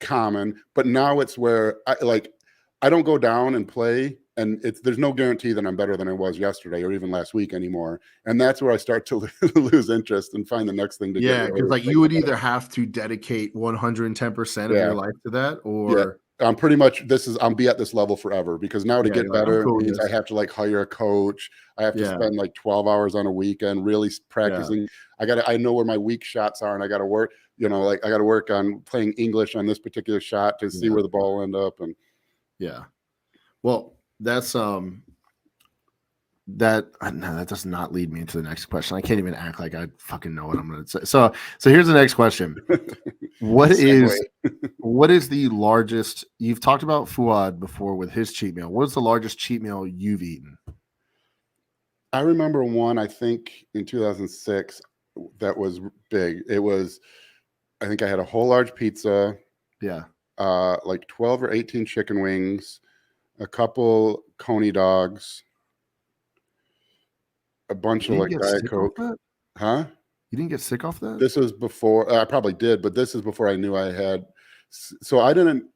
common. But now it's where I don't go down and play, and there's no guarantee that I'm better than I was yesterday or even last week anymore. And that's where I start to lose interest and find the next thing to do. Yeah, because like you would either have to dedicate 110% of your life to that, or I'm pretty much I'll be at this level forever, because now to get better means I have to like hire a coach. I have to spend like 12 hours on a weekend really practicing. I know where my weak shots are, and I got to work, I got to work on playing English on this particular shot to see where the ball will end up. And well, that's that does not lead me into the next question. I can't even act like I fucking know what I'm going to say. So here's the next question. What is the largest, you've talked about Fuad before with his cheat meal. What is the largest cheat meal you've eaten? I remember one, I think in 2006, that was big. It was, I think I had a whole large pizza. Yeah. Like 12 or 18 chicken wings, a couple Coney dogs, a bunch of like Diet Coke. Huh? You didn't get sick off that? This was before, I probably did, but this is before I knew I had. So I didn't,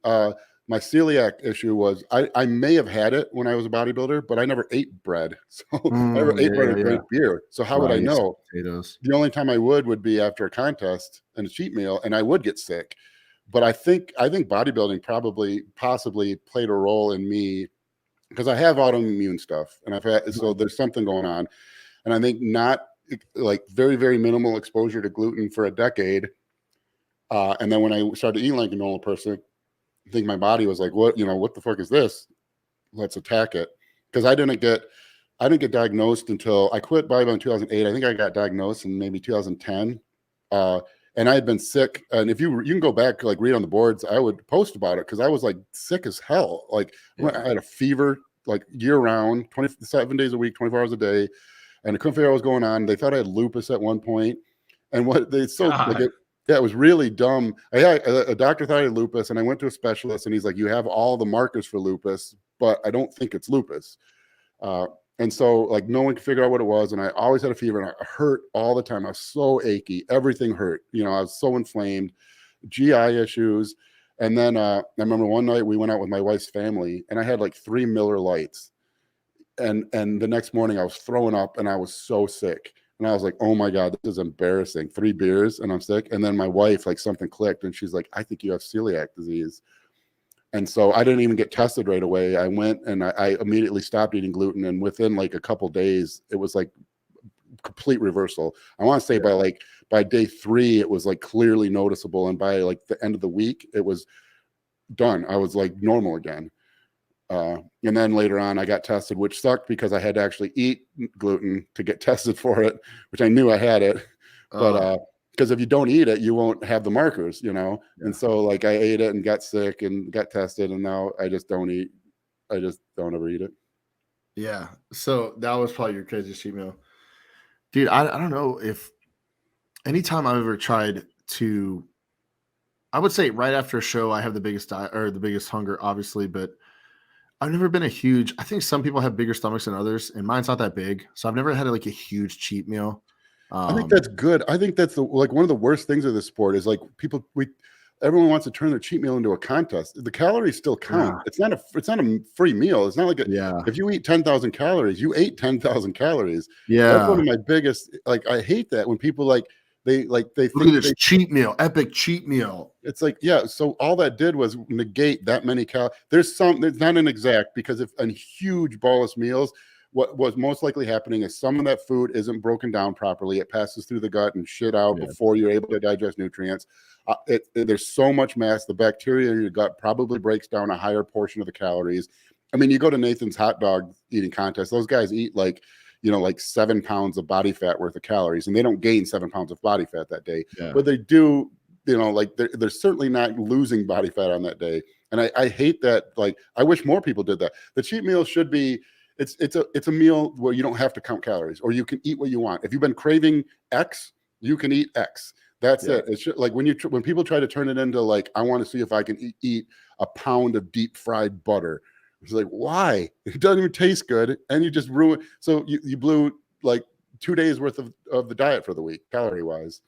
my celiac issue was I may have had it when I was a bodybuilder, but I never ate bread. So I never ate bread or drank beer. So how would I know? Potatoes. The only time I would be after a contest and a cheat meal, and I would get sick. But I think bodybuilding possibly played a role in me, because I have autoimmune stuff, and I've had, so there's something going on. And I think not like very, very minimal exposure to gluten for a decade. And then when I started eating like a normal person, I think my body was like, what the fuck is this? Let's attack it. Because I didn't get diagnosed until I quit bodybuilding in 2008. I think I got diagnosed in maybe 2010. And I had been sick. And if you can go back, like read on the boards, I would post about it, because I was like sick as hell. Like I had a fever like year round, 27 days a week, 24 hours a day. And I couldn't figure out what was going on. They thought I had lupus at one point. And what they it was really dumb. A doctor thought I had lupus, and I went to a specialist, and he's like, you have all the markers for lupus, but I don't think it's lupus. And so like no one could figure out what it was. And I always had a fever, and I hurt all the time. I was so achy. Everything hurt. I was so inflamed, GI issues. And then I remember one night we went out with my wife's family, and I had like 3 Miller Lights. And the next morning I was throwing up, and I was so sick. And I was like, oh my God, this is embarrassing. 3 beers and I'm sick. And then my wife, like something clicked, and she's like, I think you have celiac disease. And so I didn't even get tested right away. I went and I immediately stopped eating gluten. And within like a couple days, it was like complete reversal. I want to say by day 3, it was like clearly noticeable. And by like the end of the week, it was done. I was like normal again. And then later on I got tested, which sucked because I had to actually eat gluten to get tested for it, which I knew I had it. But because if you don't eat it, you won't have the markers, And so like I ate it and got sick and got tested, and now I just don't eat. I just don't ever eat it. Yeah. So that was probably your craziest cheat meal. Dude, I don't know if anytime I've ever tried to, I would say right after a show, I have the biggest diet or the biggest hunger, obviously, but I've never been I think some people have bigger stomachs than others, and mine's not that big. So I've never had like a huge cheat meal. I think that's good. I think that's like one of the worst things of this sport is like everyone wants to turn their cheat meal into a contest. The calories still count. Yeah. It's not a free meal. It's not like if you eat 10,000 calories, you ate 10,000 calories. Yeah. That's one of my biggest, like, I hate that when people they think look at this cheat meal, epic cheat meal. It's like, yeah. So all that did was negate that many calories. There's not an exact, because if a huge bolus meals, what was most likely happening is some of that food isn't broken down properly. It passes through the gut and shit out before you're able to digest nutrients. There's so much mass. The bacteria in your gut probably breaks down a higher portion of the calories. I mean, you go to Nathan's hot dog eating contest, those guys eat like 7 pounds of body fat worth of calories, and they don't gain 7 pounds of body fat that day, but they do, like they're certainly not losing body fat on that day. And I hate that. Like, I wish more people did that. The cheat meal should be, it's a meal where you don't have to count calories, or you can eat what you want. If you've been craving X, you can eat X. That's it. It's just, like when people try to turn it into like, I want to see if I can eat a pound of deep fried butter. It's like, why? It doesn't even taste good, and you just ruin. So you blew like 2 days worth of the diet for the week, calorie wise.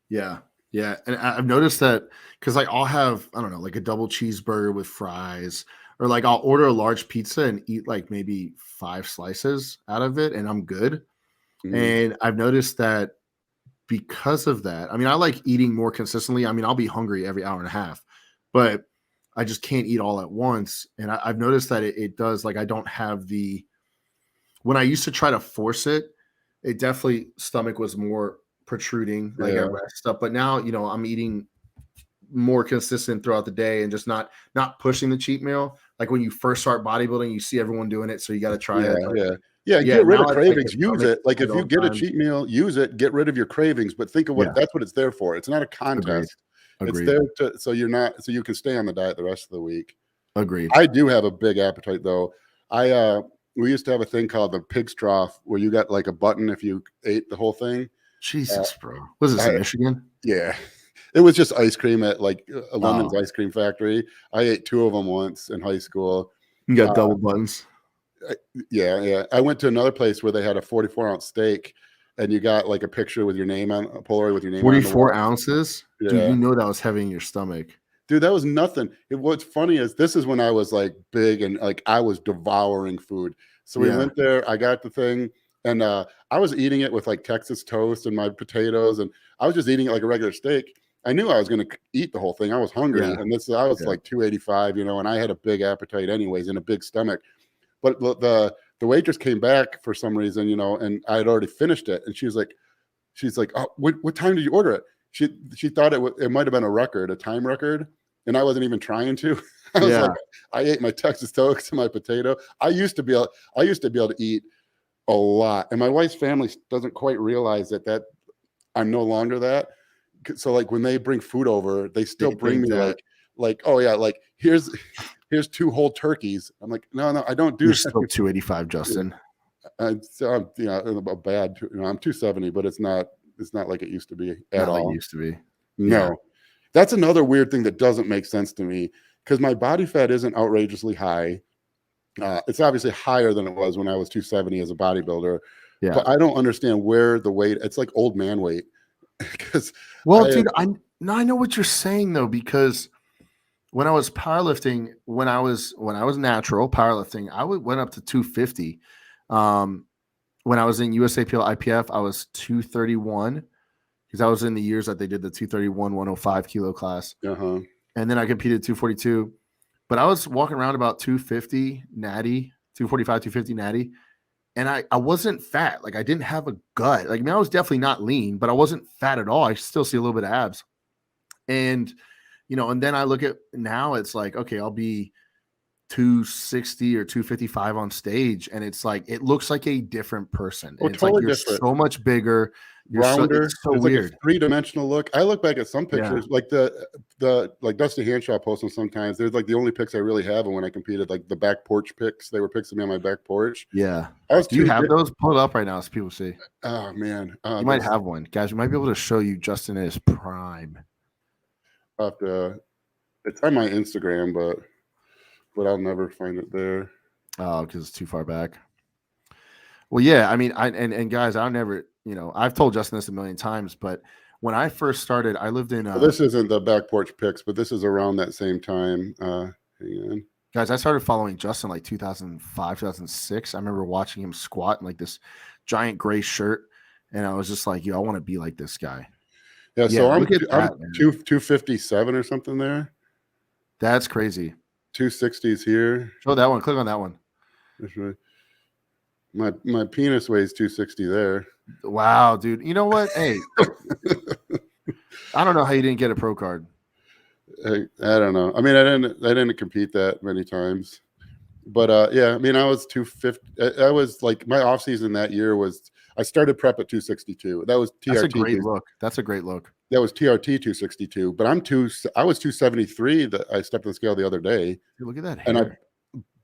Yeah. Yeah. And I've noticed that because like I'll have, I don't know, like a double cheeseburger with fries, or like I'll order a large pizza and eat like maybe 5 slices out of it, and I'm good. And I've noticed that because of that, I mean, I like eating more consistently. I mean, I'll be hungry every hour and a half, but I just can't eat all at once. And I've noticed that it does, like, I don't have when I used to try to force it, it definitely, stomach was more protruding, like I rest up. But now, I'm eating more consistent throughout the day and just not pushing the cheat meal. Like when you first start bodybuilding, you see everyone doing it, so you got to try it. Get rid of cravings. Use it. Like if you get a cheat meal, use it. Get rid of your cravings. But think of that's what it's there for. It's not a contest. Agreed. It's there so you can stay on the diet the rest of the week. Agreed. I do have a big appetite though. I we used to have a thing called the pig's trough where you got like a button if you ate the whole thing. Jesus, bro. Was this in Michigan? Yeah. It was just ice cream at like London's ice cream factory. I ate 2 of them once in high school. You got double buttons. Yeah. I went to another place where they had a 44-ounce steak, and you got like a picture with your name on a Polaroid with your name. 44 ounces. Yeah. Dude, you know that was heavy in your stomach. Dude, that was nothing. What's funny is this is when I was like big and like I was devouring food. So we went there. I got the thing, and I was eating it with like Texas toast and my potatoes, and I was just eating it like a regular steak. I knew I was going to eat the whole thing. I was hungry, and I was like 285, and I had a big appetite anyways and a big stomach. But the waitress came back for some reason, and I had already finished it, and she's like, oh, what time did you order it? She thought it might have been a time record, and I wasn't even trying to. I was like, I ate my Texas toast and my potato. I used to be able to eat a lot, and my wife's family doesn't quite realize that I'm no longer that. So like when they bring food over, they still bring me like, oh yeah, like here's 2 whole turkeys. I'm like, no, I don't do. You're still 285, Justin. I'm about bad. I'm 270, but it's not like it used to be at all. Like it used to be. No, that's another weird thing that doesn't make sense to me, because my body fat isn't outrageously high. It's obviously higher than it was when I was 270 as a bodybuilder. Yeah. But I don't understand where the weight. It's like old man weight. Dude, I know what you're saying though, because when I was powerlifting, when I was natural powerlifting, I went up to 250. When I was in USAPL IPF, I was 231, because I was in the years that they did the 231 105 kilo class. And then I competed 242, but I was walking around about 250 natty, 245, 250 natty. And I wasn't fat. Like I didn't have a gut. Like, I mean, I was definitely not lean, but I wasn't fat at all. I still see a little bit of abs. And, and then I look at now, it's like, okay, I'll be 260 or 255 on stage. And it's like, it looks like a different person. Oh, it's totally like you're different. So much bigger. Rounder. It's so weird. Like a 3-dimensional look. I look back at some pictures, like the like Dusty Hanshaw posts them sometimes. There's like the only pics I really have, and when I competed, like the back porch pics, they were pics of me on my back porch. Yeah. Do you have those? Pull it up right now so people see. Oh man. You might have one. Guys, we might be able to show you Justin in his prime. It's on my Instagram, but I'll never find it there. Oh, because it's too far back. Well, yeah, I mean, and guys, I'll never, I've told Justin this a million times, but when I first started, I lived in. This isn't the back porch pics, but this is around that same time. Hang on. Guys, I started following Justin like 2005, 2006. I remember watching him squat in like this giant gray shirt, and I was just like, I want to be like this guy. Yeah, so I'm 257 or something there. That's crazy. 260s here. Show that one. Click on that one. That's right. My penis weighs 260 there. Wow, dude. You know what? Hey, I don't know how you didn't get a pro card. I don't know. I mean, I didn't compete that many times, but yeah. I mean, I was 250. I was like, my off season that year was, I started prep at 262. That was TRT. That's a great look. That's a great look. That was TRT 262. But I was 273. That I stepped on the scale the other day. Dude, look at that hair.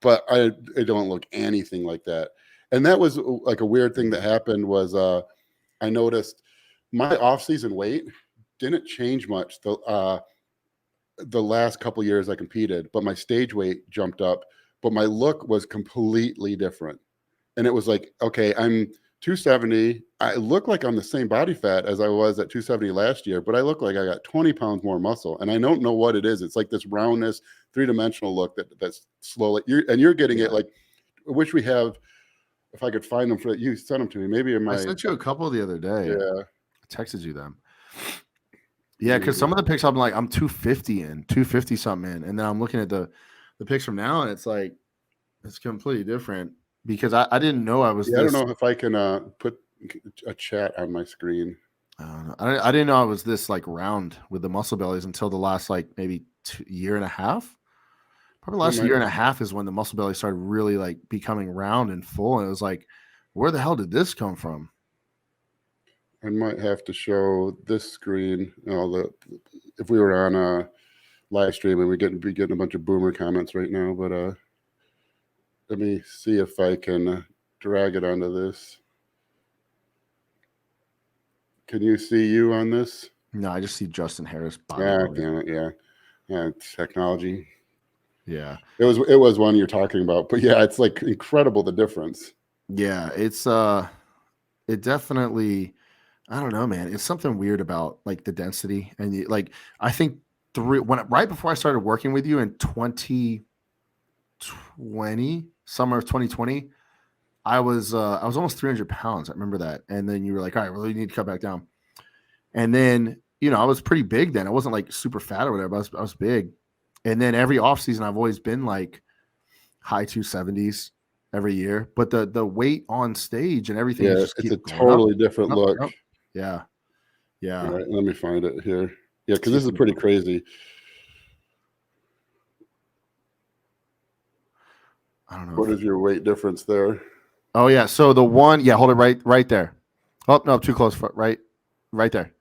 But I don't look anything like that. And that was like a weird thing that happened was I noticed my off-season weight didn't change much the last couple years I competed, but my stage weight jumped up, but my look was completely different. And it was like, okay, I'm 270. I look like I'm the same body fat as I was at 270 last year, but I look like I got 20 pounds more muscle. And I don't know what it is. It's like this roundness, 3-dimensional look that's slowly, you're getting it. Like, I wish we have, if I could find them for you, send them to me. Maybe in my. I sent you a couple the other day. Yeah, I texted you them. Yeah, because some of the pics I'm like, I'm 250 something in, and then I'm looking at the pics from now, and it's like it's completely different because I didn't know I was. Yeah, I don't know if I can put a chat on my screen. I didn't know I was this like round with the muscle bellies until the last like maybe year and a half. Probably the last year and a half is when the muscle belly started really like becoming round and full. And it was like, where the hell did this come from? I might have to show this screen. If we were on a live stream and we're getting a bunch of boomer comments right now, but let me see if I can drag it onto this. Can you see you on this? No, I just see Justin Harris. Yeah, damn it. Yeah. Technology. Yeah. It was one you're talking about, but yeah, it's like incredible the difference. Yeah, it definitely, I don't know, man. It's something weird about like the density and like I think right before I started working with you in 2020, summer of 2020, I was almost 300 pounds. I remember that. And then you were like, all right, well, you need to cut back down. And then, I was pretty big then. I wasn't like super fat or whatever, but I was big. And then every off season, I've always been like high 270s every year. But the weight on stage and everything is just it's a keep going totally up, different up, look. up. Yeah. Yeah. All right, let me find it here. Yeah, because this is pretty crazy. I don't know. What is your weight difference there? Oh yeah. So the one, yeah, hold it right there. Oh no, too close. Right there.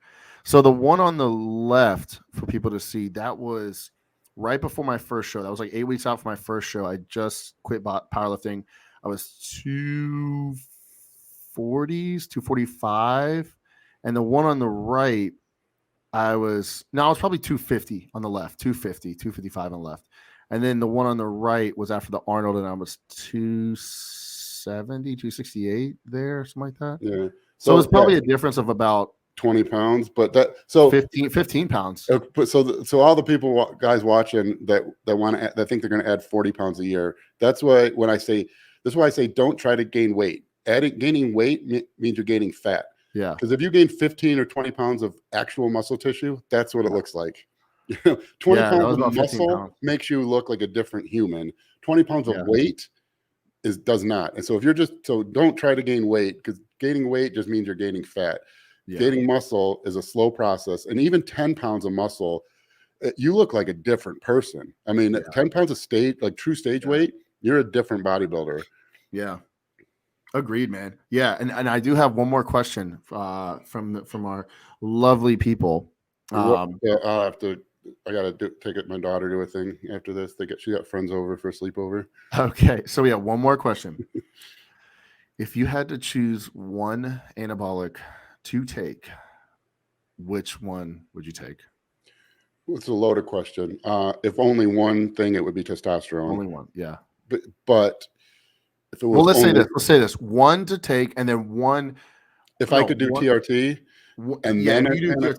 So the one on the left for people to see, that was right before my first show. That was like 8 weeks out from my first show. I just quit powerlifting. I was 240s, 245. And the one on the right, I was probably 250 on the left, 250, 255 on the left. And then the one on the right was after the Arnold, and I was 270, 268 there, something like that. Yeah. So it's probably a difference of about 20 pounds, but that, so 15 pounds. So all the people, guys watching that think they're going to add 40 pounds a year. That's why I say don't try to gain weight. Gaining weight means you're gaining fat. Yeah. Because if you gain 15 or 20 pounds of actual muscle tissue, that's what it looks like. 20 pounds of muscle makes you look like a different human. 20 pounds of weight does not. And so if you're don't try to gain weight, because gaining weight just means you're gaining fat. Yeah. Gaining muscle is a slow process. And even 10 pounds of muscle, you look like a different person. I mean, 10 pounds of true stage weight, you're a different bodybuilder. Yeah. Agreed, man. Yeah. And I do have one more question from our lovely people. I'll have to, I got to take my daughter to a thing after this. She got friends over for a sleepover. Okay. So we have one more question. If you had to choose one anabolic to take, which one would you take? It's a loaded question. If only one thing, it would be testosterone. Only one. Yeah. But if it was let's say this one to take, and then one. If I could do TRT, and then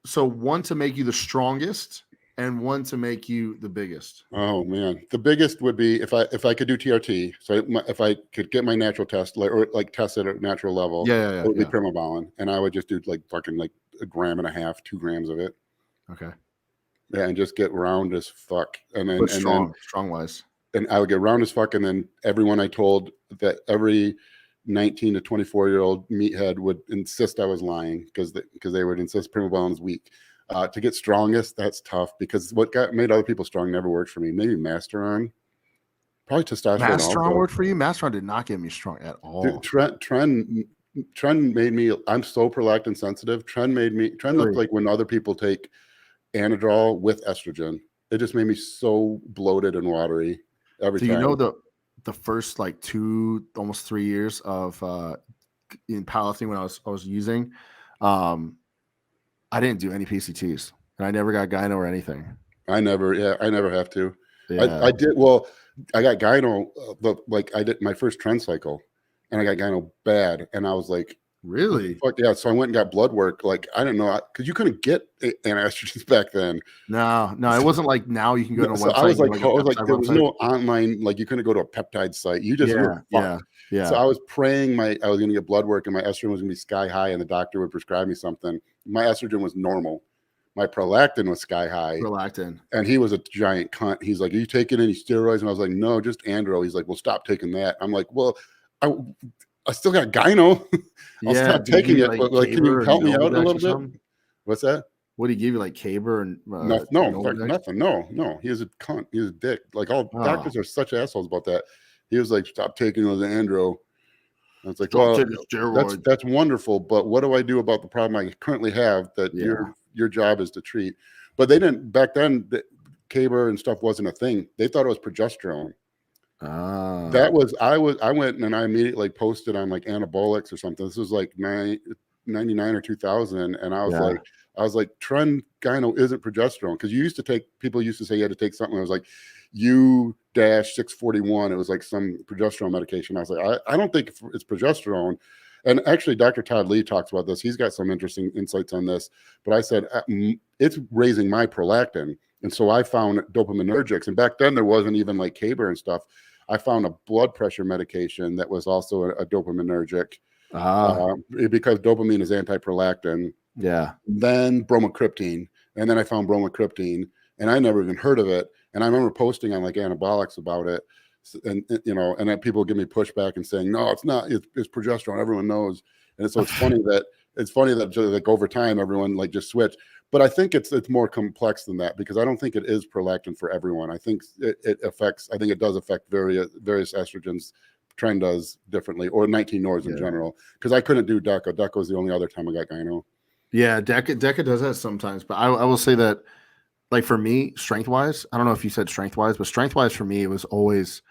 so one to make you the strongest, and one to make you the biggest. Oh man, the biggest would be if I could do TRT. So if I could get my natural test, test at a natural level, it would be Primobolan, and I would just do fucking 1.5 grams, 2 grams of it. Okay. Yeah, and just get round as fuck, and then strong wise. And I would get round as fuck, and then everyone I told that every 19 to 24-year-old meathead would insist I was lying because they would insist Primobolan is weak. To get strongest, that's tough because what made other people strong never worked for me. Maybe Masteron, probably testosterone. Masteron worked for you? Masteron did not get me strong at all. Dude, Tren made me. I'm so prolactin sensitive. Tren looked like when other people take Anadrol with estrogen. It just made me so bloated and watery every time. You know the first 2, almost 3 years of in powerlifting when I was using, I didn't do any PCTs, and I never got gyno or anything. I never have to. Yeah. I did. Well, I got gyno, I did my first Tren cycle, and I got gyno bad, and I was like, really? Fuck yeah! So I went and got blood work. I don't know, because you couldn't get anti-estrogens back then. No, it wasn't like now you can go to a website. I was like, there was no online, you couldn't go to a peptide site. You just were fucked. Yeah. So I was praying I was going to get blood work, and my estrogen was going to be sky high, and the doctor would prescribe me something. My estrogen was normal. My prolactin was sky high. And he was a giant cunt. He's like, "Are you taking any steroids?" And I was like, "No, just andro." He's like, "Well, stop taking that." I'm like, "Well, I still got gyno. I'll stop taking it. But can you help me out a little bit?" What's that? What did he give you, Caber and nothing? No. He was a cunt. He was a dick. All doctors are such assholes about that. He was like, "Stop taking those andro." I was like, "Well, that's wonderful, but what do I do about the problem I currently have that your job is to treat?" But they didn't back then. Caber and stuff wasn't a thing. They thought it was progesterone. That was I went and I immediately like posted on like anabolics or something. This was like 99 or 2000, and I was like trend gyno isn't progesterone, because people used to say you had to take something that was like U-641. It was like some progesterone medication. I was like, I don't think it's progesterone. And actually, Dr. Todd Lee talks about this. He's got some interesting insights on this. But I said, it's raising my prolactin. And so I found dopaminergics. And back then, there wasn't even like Caber and stuff. I found a blood pressure medication that was also a dopaminergic, because dopamine is anti-prolactin. Yeah. Then bromocriptine. And then I found bromocriptine, and I never even heard of it. And I remember posting on like anabolics about it. And and then people give me pushback and saying, no, it's not, it's progesterone, everyone knows. And so it's funny that like over time everyone like just switched. But I think it's more complex than that, because I don't think it is prolactin for everyone. I think it does affect various estrogens. Tren does differently, or 19-nors in general, because I couldn't do DECA. DECA was the only other time I got gyno. Yeah, DECA does that sometimes, but I will say that, like, for me, strength wise, I don't know if you said strength wise, but strength wise for me, it was always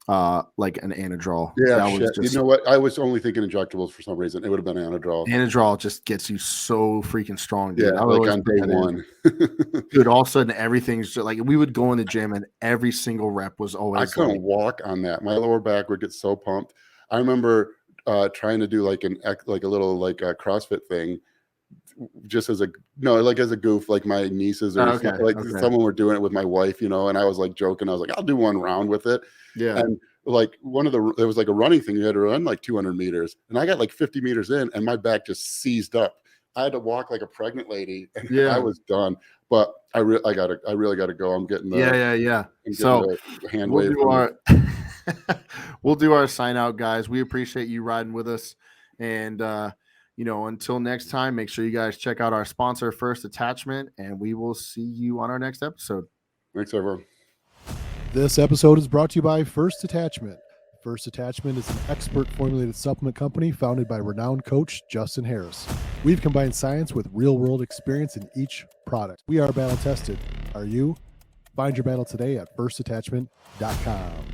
like an Anadrol. Yeah, you know what? I was only thinking injectables for some reason. It would have been Anadrol. Anadrol just gets you so freaking strong, dude. Yeah, like on day one. Dude, all of a sudden everything's just, like, we would go in the gym and every single rep was always. I couldn't walk on that. My lower back would get so pumped. I remember trying to do like a little like CrossFit thing, just as a goof, like my nieces or someone were doing it with my wife, and I was like joking. I was like, I'll do one round with it. Yeah. And like there was like a running thing. You had to run like 200 meters, and I got like 50 meters in, and my back just seized up. I had to walk like a pregnant lady, and I was done. But I really gotta go. I'm getting the So hand wave. We'll do our sign out, guys. We appreciate you riding with us, and until next time, make sure you guys check out our sponsor, First Detachment, and we will see you on our next episode. Thanks, everyone. This episode is brought to you by First Detachment. First Detachment is an expert formulated supplement company founded by renowned coach Justin Harris. We've combined science with real-world experience in each product. We are battle tested. Are you? Find your battle today at firstdetachment.com.